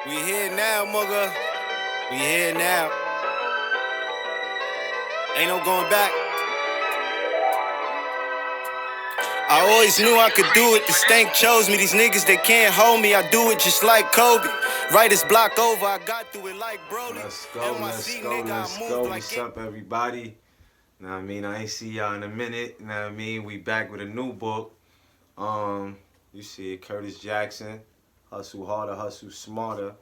We here now, mugga. We here now. Ain't no going back. I always knew I could do it. The stank chose me. These niggas, they can't hold me. I do it just like Kobe. Writer's block over. I got through it like Brody. Let's go. What's up, everybody? Know what I mean? I ain't see y'all in a minute. Know what I mean? We back with a new book. You see it, Curtis Jackson. Hustle harder, hustle smarter.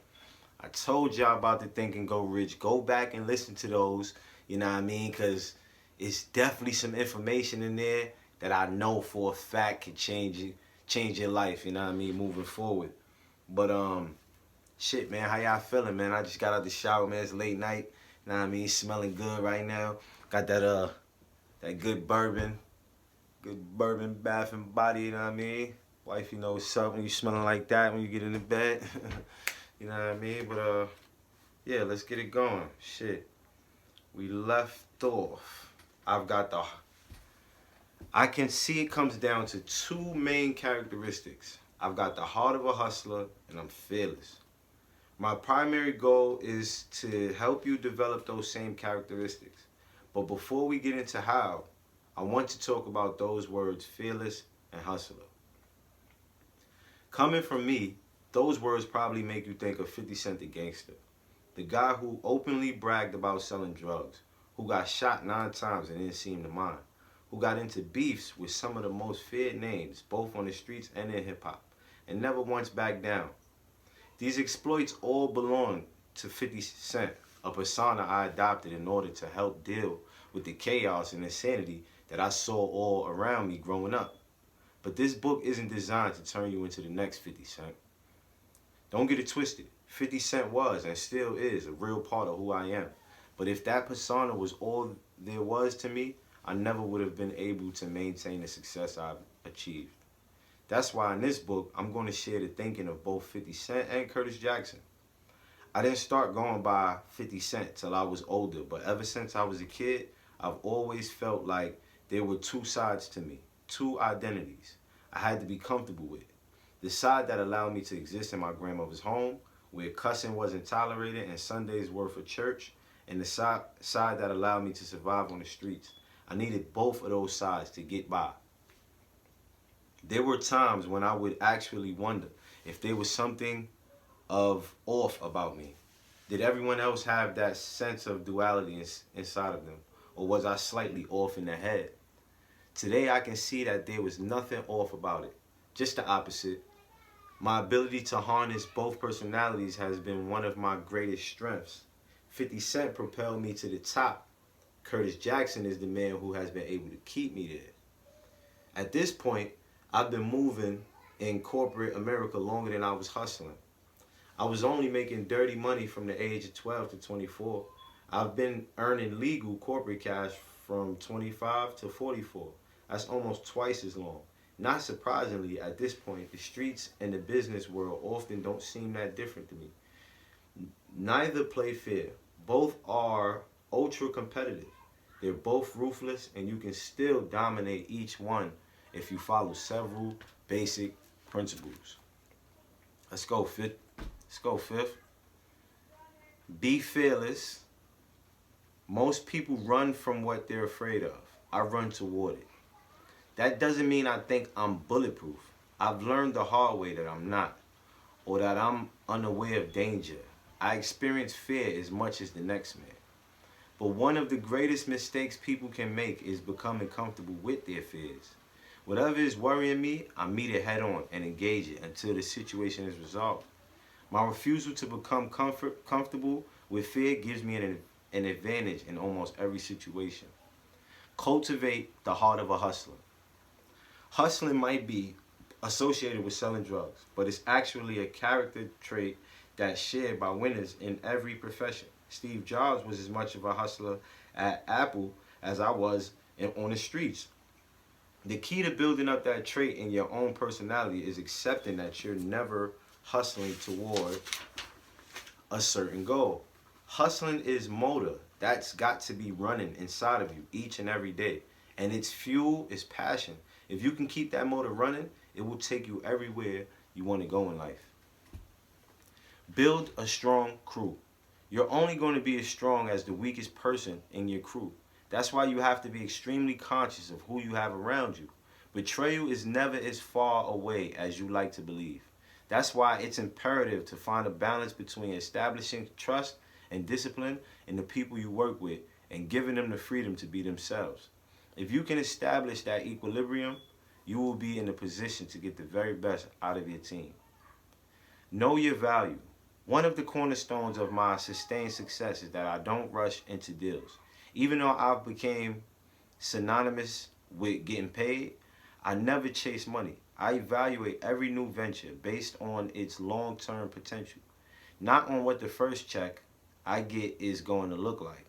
I told y'all about the Think and Go Rich. Go back and listen to those. You know what I mean? Because it's definitely some information in there that I know for a fact can change your life. You know what I mean? Moving forward. But shit, man, how y'all feeling, man? I just got out the shower, man. It's late night. You know what I mean? Smelling good right now. Got that good bourbon bath and body. You know what I mean? Wife, you know what's up when you smelling like that when you get in the bed. You know what I mean? But yeah, let's get it going. Shit, we left off. I can see it comes down to two main characteristics. I've got the heart of a hustler and I'm fearless. My primary goal is to help you develop those same characteristics. But before we get into how, I want to talk about those words, fearless and hustler. Coming from me, those words probably make you think of 50 Cent the Gangster, the guy who openly bragged about selling drugs, who got shot 9 times and didn't seem to mind, who got into beefs with some of the most feared names, both on the streets and in hip-hop, and never once backed down. These exploits all belong to 50 Cent, a persona I adopted in order to help deal with the chaos and insanity that I saw all around me growing up. But this book isn't designed to turn you into the next 50 Cent. Don't get it twisted. 50 Cent was and still is a real part of who I am. But if that persona was all there was to me, I never would have been able to maintain the success I've achieved. That's why in this book, I'm going to share the thinking of both 50 Cent and Curtis Jackson. I didn't start going by 50 Cent till I was older, but ever since I was a kid, I've always felt like there were two sides to me, two identities I had to be comfortable with. The side that allowed me to exist in my grandmother's home, where cussing wasn't tolerated and Sundays were for church, and the side that allowed me to survive on the streets. I needed both of those sides to get by. There were times when I would actually wonder if there was something of off about me. Did everyone else have that sense of duality inside of them? Or was I slightly off in the head? Today I can see that there was nothing off about it. Just the opposite. My ability to harness both personalities has been one of my greatest strengths. 50 Cent propelled me to the top. Curtis Jackson is the man who has been able to keep me there. At this point, I've been moving in corporate America longer than I was hustling. I was only making dirty money from the age of 12 to 24. I've been earning legal corporate cash from 25 to 44. That's almost twice as long. Not surprisingly, at this point, the streets and the business world often don't seem that different to me. Neither play fair. Both are ultra competitive. They're both ruthless, and you can still dominate each one if you follow several basic principles. Let's go fifth. Be fearless. Most people run from what they're afraid of. I run toward it. That doesn't mean I think I'm bulletproof. I've learned the hard way that I'm not, or that I'm unaware of danger. I experience fear as much as the next man. But one of the greatest mistakes people can make is becoming comfortable with their fears. Whatever is worrying me, I meet it head on and engage it until the situation is resolved. My refusal to become comfortable with fear gives me an advantage in almost every situation. Cultivate the heart of a hustler. Hustling might be associated with selling drugs, but it's actually a character trait that's shared by winners in every profession. Steve Jobs was as much of a hustler at Apple as I was on the streets. The key to building up that trait in your own personality is accepting that you're never hustling toward a certain goal. Hustling is motor. That's got to be running inside of you each and every day. And its fuel is passion. If you can keep that motor running, it will take you everywhere you want to go in life. Build a strong crew. You're only going to be as strong as the weakest person in your crew. That's why you have to be extremely conscious of who you have around you. Betrayal is never as far away as you like to believe. That's why it's imperative to find a balance between establishing trust and discipline in the people you work with and giving them the freedom to be themselves. If you can establish that equilibrium, you will be in a position to get the very best out of your team. Know your value. One of the cornerstones of my sustained success is that I don't rush into deals. Even though I've became synonymous with getting paid, I never chase money. I evaluate every new venture based on its long-term potential, not on what the first check I get is going to look like.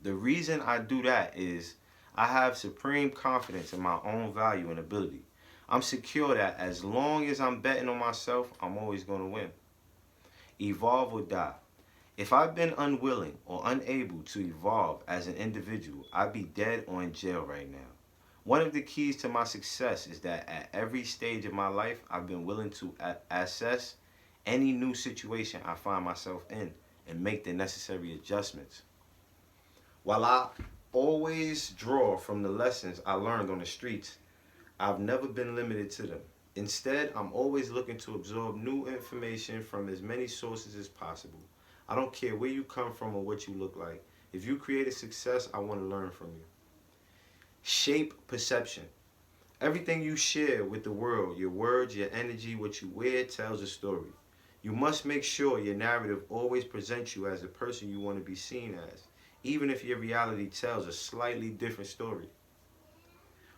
The reason I do that is I have supreme confidence in my own value and ability. I'm secure that as long as I'm betting on myself, I'm always going to win. Evolve or die. If I've been unwilling or unable to evolve as an individual, I'd be dead or in jail right now. One of the keys to my success is that at every stage of my life, I've been willing to assess any new situation I find myself in and make the necessary adjustments. While I always draw from the lessons I learned on the streets, I've never been limited to them. Instead, I'm always looking to absorb new information from as many sources as possible. I don't care where you come from or what you look like. If you create a success, I want to learn from you. Shape perception. Everything you share with the world, your words, your energy, what you wear, tells a story. You must make sure your narrative always presents you as the person you want to be seen as, even if your reality tells a slightly different story.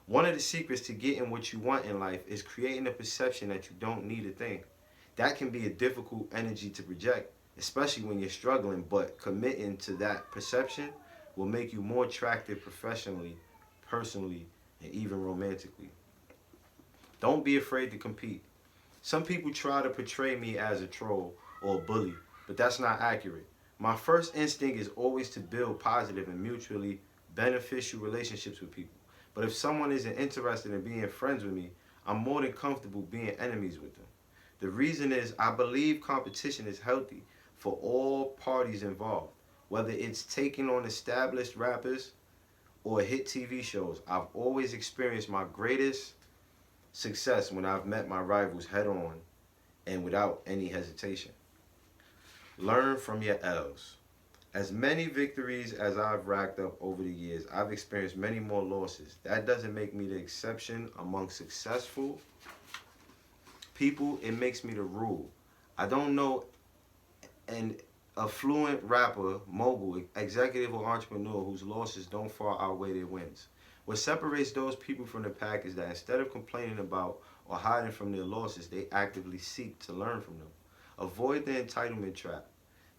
One of the secrets to getting what you want in life is creating a perception that you don't need a thing. That can be a difficult energy to project, especially when you're struggling, but committing to that perception will make you more attractive professionally, personally, and even romantically. Don't be afraid to compete. Some people try to portray me as a troll or a bully, but that's not accurate. My first instinct is always to build positive and mutually beneficial relationships with people. But if someone isn't interested in being friends with me, I'm more than comfortable being enemies with them. The reason is I believe competition is healthy for all parties involved. Whether it's taking on established rappers or hit TV shows, I've always experienced my greatest success when I've met my rivals head on and without any hesitation. Learn from your L's. As many victories as I've racked up over the years, I've experienced many more losses. That doesn't make me the exception among successful people, it makes me the rule. I don't know an affluent rapper, mogul, executive, or entrepreneur whose losses don't far outweigh their wins. What separates those people from the pack is that instead of complaining about or hiding from their losses, they actively seek to learn from them. Avoid the entitlement trap.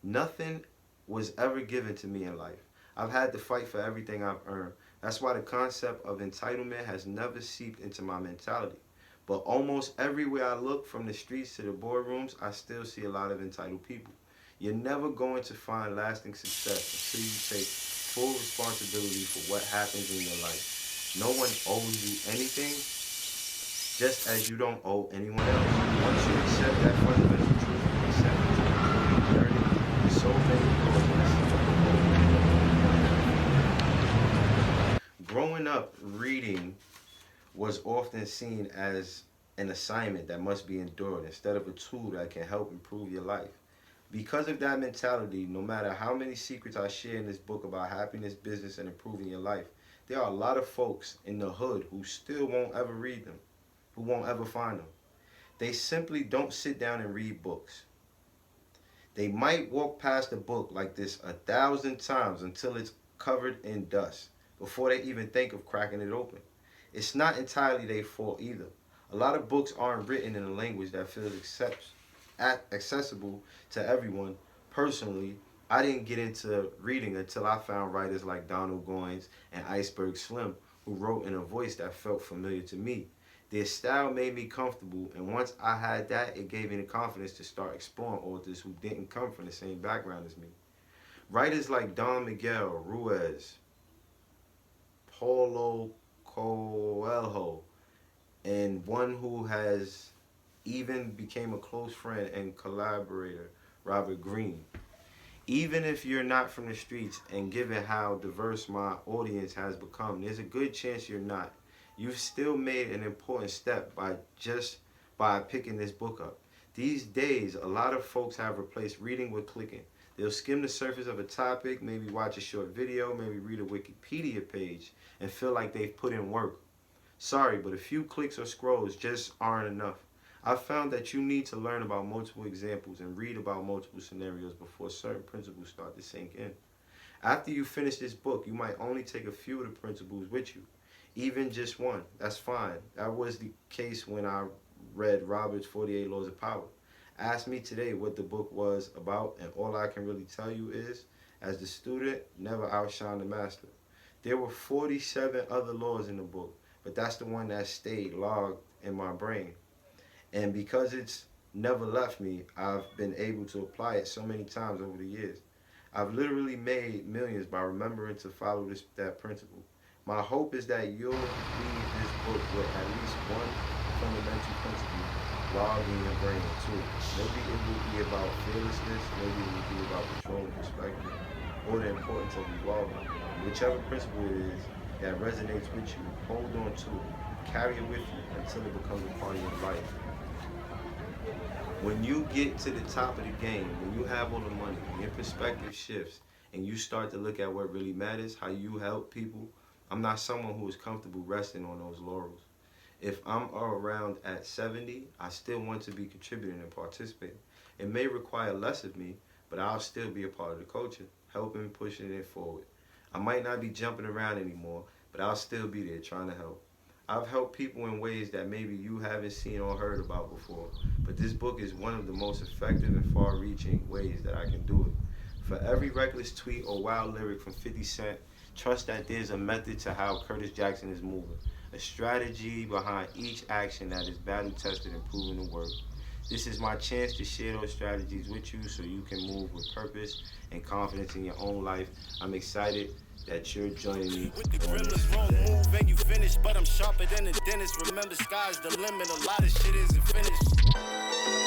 Nothing was ever given to me in life. I've had to fight for everything I've earned. That's why the concept of entitlement has never seeped into my mentality. But almost everywhere I look, from the streets to the boardrooms, I still see a lot of entitled people. You're never going to find lasting success until you take full responsibility for what happens in your life. No one owes you anything, just as you don't owe anyone else. Once you accept that fundamental truth and accept the journey, the soulmate goes. Growing up, reading was often seen as an assignment that must be endured instead of a tool that can help improve your life. Because of that mentality, no matter how many secrets I share in this book about happiness, business, and improving your life, there are a lot of folks in the hood who still won't ever read them, who won't ever find them. They simply don't sit down and read books. They might walk past a book like this 1,000 times until it's covered in dust before they even think of cracking it open. It's not entirely their fault either. A lot of books aren't written in a language that feels accessible to everyone. Personally, I didn't get into reading until I found writers like Donald Goines and Iceberg Slim who wrote in a voice that felt familiar to me. Their style made me comfortable, and once I had that, it gave me the confidence to start exploring authors who didn't come from the same background as me. Writers like Don Miguel Ruiz, Paulo Coelho, and one who has even became a close friend and collaborator, Robert Greene. Even if you're not from the streets, and given how diverse my audience has become, there's a good chance you're not. You've still made an important step by picking this book up. These days, a lot of folks have replaced reading with clicking. They'll skim the surface of a topic, maybe watch a short video, maybe read a Wikipedia page, and feel like they've put in work. Sorry, but a few clicks or scrolls just aren't enough. I've found that you need to learn about multiple examples and read about multiple scenarios before certain principles start to sink in. After you finish this book, you might only take a few of the principles with you, even just one. That's fine. That was the case when I read Robert's 48 Laws of Power. Ask me today what the book was about, and all I can really tell you is, as the student, never outshine the master. There were 47 other laws in the book, but that's the one that stayed logged in my brain. And because it's never left me, I've been able to apply it so many times over the years. I've literally made millions by remembering to follow that principle. My hope is that you'll leave this book with at least one fundamental principle logged in your brain too. Maybe it will be about fearlessness, maybe it will be about controlling perspective, or the importance of evolving. Whichever principle it is that resonates with you, hold on to it. Carry it with you until it becomes a part of your life. When you get to the top of the game, when you have all the money, when your perspective shifts, and you start to look at what really matters, how you help people, I'm not someone who is comfortable resting on those laurels. If I'm around at 70, I still want to be contributing and participating. It may require less of me, but I'll still be a part of the culture, helping, pushing it forward. I might not be jumping around anymore, but I'll still be there trying to help. I've helped people in ways that maybe you haven't seen or heard about before, but this book is one of the most effective and far-reaching ways that I can do it. For every reckless tweet or wild lyric from 50 Cent, trust that there's a method to how Curtis Jackson is moving, a strategy behind each action that is battle-tested and proven to work. This is my chance to share those strategies with you so you can move with purpose and confidence in your own life. I'm excited that you're joining me. With the gremlins, wrong move and you finish, but I'm sharper than a dentist. Remember, sky's the limit. A lot of shit isn't finished.